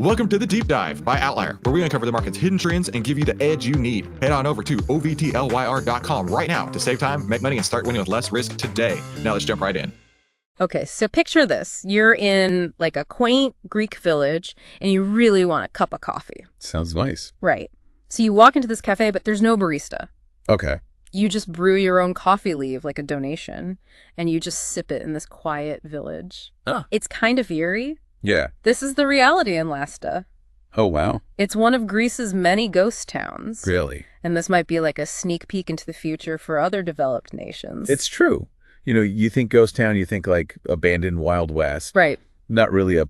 Welcome to the Deep Dive by Outlier, where we uncover the market's hidden trends and give you the edge you need. Head on over to ovtlyr.com right now to save time, make money, and start winning with less risk today. Now let's jump right in. Okay, so picture this. You're in like a quaint Greek village and you really want a cup of coffee. Sounds nice. Right. So you walk into this cafe, but there's no barista. Okay. You just brew your own coffee leaf like a donation and you just sip it in this quiet village. Huh. It's kind of eerie. Yeah. This is the reality in Lasta. Oh, wow. It's one of Greece's many ghost towns. Really? And this might be like a sneak peek into the future for other developed nations. It's true. You know, you think ghost town, you think like abandoned Wild West. Right. Not really a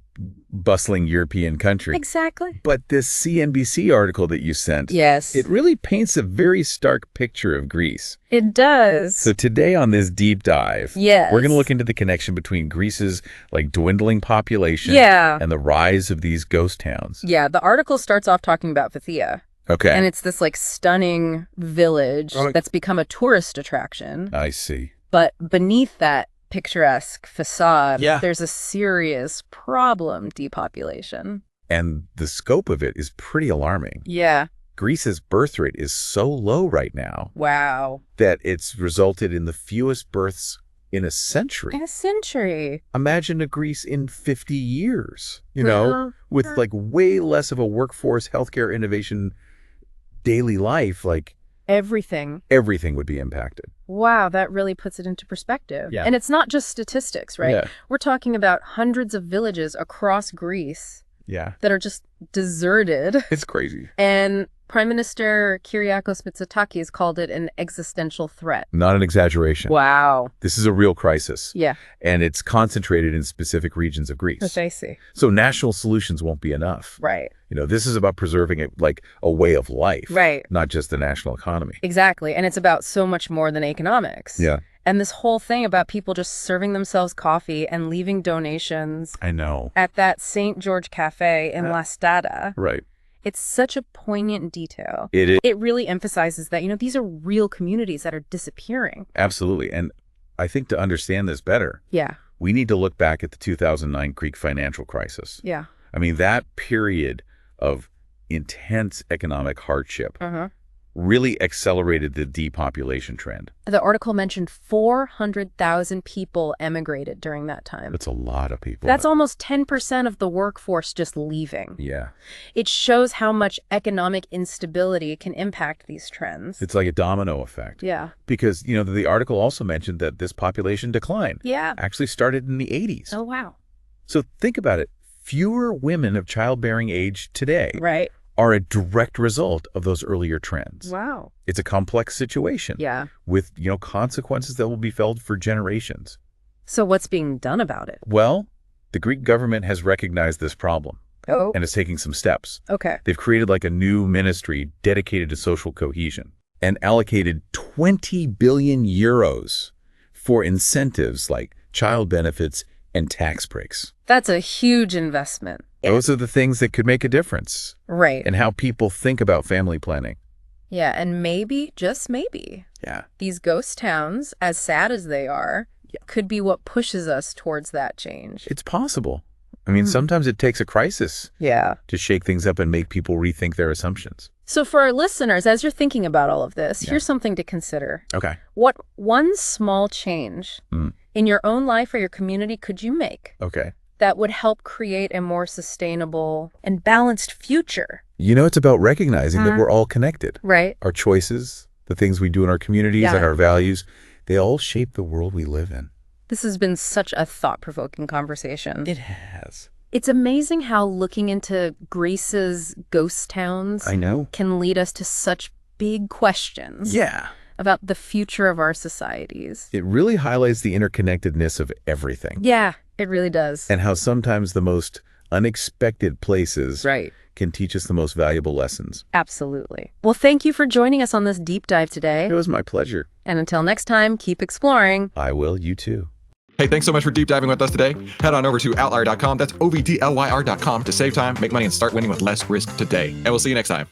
bustling European country. Exactly. But this CNBC article that you sent, Yes. it really paints a very stark picture of Greece. It does. So today on this deep dive, Yes. we're going to look into the connection between Greece's like dwindling population Yeah. and the rise of these ghost towns. Yeah, the article starts off talking about Phthia. Okay. And it's this like stunning village Oh, that's become a tourist attraction. I see. But beneath that picturesque facade, Yeah. there's a serious problem: depopulation. And the scope of it is pretty alarming. Yeah. Greece's birth rate is so low right now Wow. that it's resulted in the fewest births in a century. In a century. Imagine a Greece in 50 years, you know, Well, with like way less of a workforce, healthcare, innovation, daily life, like everything. everything would be impacted. Wow, that really puts it into perspective. Yeah. And it's not just statistics, right? Yeah. We're talking about hundreds of villages across Greece Yeah. that are just deserted. It's crazy. And Prime Minister Kyriakos Mitsotakis called it an existential threat. Not an exaggeration. Wow. This is a real crisis. Yeah. And it's concentrated in specific regions of Greece. Which I see. So national solutions won't be enough. Right. You know, this is about preserving it like a way of life. Right. Not just the national economy. Exactly. And it's about so much more than economics. Yeah. And this whole thing about people just serving themselves coffee and leaving donations I know. at that St. George Cafe in La Stada. Right. It's such a poignant detail. It is. It really emphasizes that, you know, these are real communities that are disappearing. Absolutely. And I think to understand this better, Yeah. we need to look back at the 2009 Greek financial crisis. Yeah. I mean, that period of intense economic hardship Uh-huh. really accelerated the depopulation trend. The article mentioned 400,000 people emigrated during that time. That's a lot of people. That's almost 10% of the workforce just leaving. Yeah. It shows how much economic instability can impact these trends. It's like a domino effect. Yeah. Because, you know, the article also mentioned that this population decline Yeah. actually started in the 80s. Oh, wow. So think about it. Fewer women of childbearing age today Right. are a direct result of those earlier trends. Wow. It's a complex situation Yeah. with, you know, consequences that will be felt for generations. So what's being done about it? Well, the Greek government has recognized this problem Oh. and is taking some steps. Okay. They've created like a new ministry dedicated to social cohesion and allocated 20 billion euros for incentives like child benefits and tax breaks. That's a huge investment. Those are the things that could make a difference Right. in how people think about family planning. Yeah. And maybe, just maybe, Yeah. these ghost towns, as sad as they are, could be what pushes us towards that change. It's possible. I mean, sometimes it takes a crisis Yeah. to shake things up and make people rethink their assumptions. So for our listeners, as you're thinking about all of this, here's something to consider. Okay. What one small change Mm. in your own life or your community could you make Okay. that would help create a more sustainable and balanced future? You know, it's about recognizing that we're all connected. Right. Our choices, the things we do in our communities Yeah. and our values, they all shape the world we live in. This has been such a thought-provoking conversation. It has. It's amazing how looking into Greece's ghost towns I know. can lead us to such big questions Yeah. about the future of our societies. It really highlights the interconnectedness of everything Yeah, it really does. and how sometimes the most unexpected places Right. can teach us the most valuable lessons. Absolutely. Well, thank you for joining us on this deep dive today. It was my pleasure. And until next time, keep exploring. I will. You too. Hey, thanks so much for deep diving with us today. Head on over to outlier.com. That's ovtlyr.com to save time, make money, and start winning with less risk today. And we'll see you next time.